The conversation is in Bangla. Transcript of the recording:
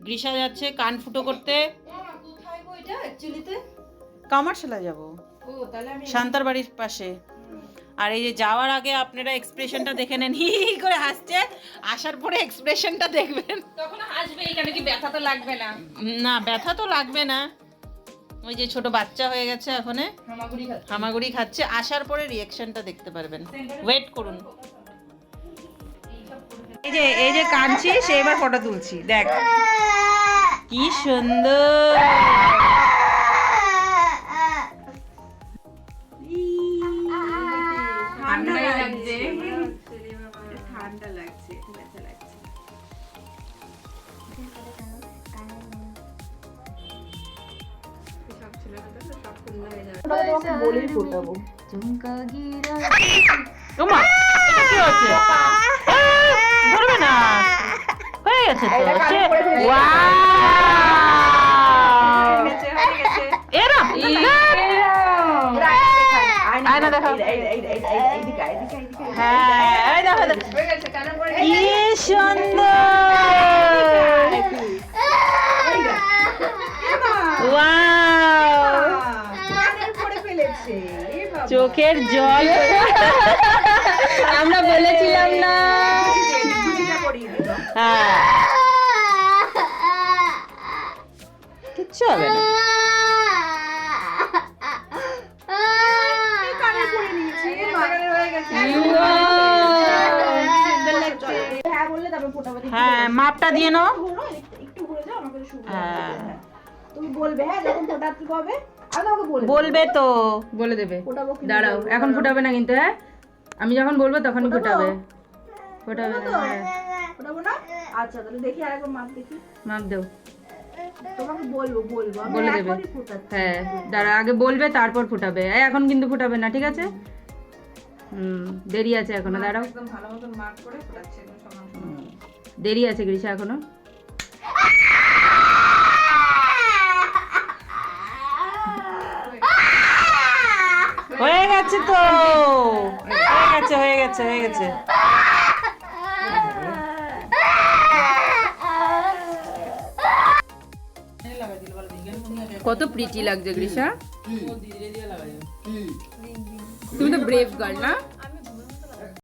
গ্রীষা যাচ্ছে কান ফুটো করতে। কোথায় গো এটা অ্যাকচুয়ালিতে? কামারশালা যাব, ও তাহলে আমি শান্তার বাড়ির পাশে। আর এই যে যাওয়ার আগে আপনারা এক্সপ্রেশনটা দেখে নেন, হি হি করে হাসছে, আসার পরে এক্সপ্রেশনটা দেখবেন। তখন হাসবে, এখানে কি ব্যথা তো লাগবে না? না, ব্যথা তো লাগবে না। ওই যে ছোট বাচ্চা হয়ে গেছে এখন, হামাগুড়ি খাচ্ছে, আসার পরে রিঅ্যাকশনটা দেখতে পারবেন। ওয়েট করুন। এই যে কাঁদছি, সে এবার ফটো তুলছি, দেখ কি সুন্দর। ঠান্ডা লাগছে, ঠান্ডা লাগছে, ব্যথা লাগছে। সব ছেলেরা তো সব সুন্দর হয়ে যাবে। তোমাকে বলেই ফোটাবো। ওমা, এটা কি হচ্ছে? ধরবে না, হয়ে গেছে তো। ওয়াও, হয়ে গেছে। এরা আয়না দেখো। হ্যাঁ, এই দেখো দেখো। হয়ে গেছে, কানে পড়ে কি সুন্দর। ওয়াও, কানে পড়ে ফেলেছে। এ বাবা। চোখের জল। আমরা বলেছিলাম না। গুজিটা পরিয়ে দিল। হ্যাঁ, কিচ্ছু হবে না। কানে পড়ে নিয়েছে। কানে হয়ে গেছে। সুন্দর লাগছে। হ্যাঁ বললে তারপর ফোটাবো। হ্যাঁ, মাপটা দিয়ে নাও। একটু ঘুরে যাও, আমাকে শুরু হ্যাঁ, তুমি বলবে, হ্যাঁ যখন ফোটাতে হবে আমি তোমাকে বলবো। বলবে তো। বলে দেবে। ফোটাবো কি দাঁড়াও, এখন ফুটাবে না কিন্তু। হ্যাঁ, আমি যখন বলবো তখনই ফুটাবে। ফুটাবে না, হ্যাঁ। ফোটাবো না? আচ্ছা তাহলে দেখি আরেকবার মাপ দেখি। মাপ দেও, তোমাকে বলবো আমি বলে দেবে। এখনই ফোটাচ্ছি। হ্যাঁ, দাঁড়া, আগে বলবে তারপর ফুটাবে। এখন কিন্তু ফুটাবে না, ঠিক আছে? দেরি আছে এখনো, দাঁড়াও। একদম ভালো মতন মার্ক করে ফোটাচ্ছি, একদম সমান সমান। দেরি আছে গ্রীষা এখনো। হয়ে গেছে তো, হয়ে গেছে। কত প্রিটি লাগছে গ্রীষা। তুমি তো ব্রেভ গার্ল না?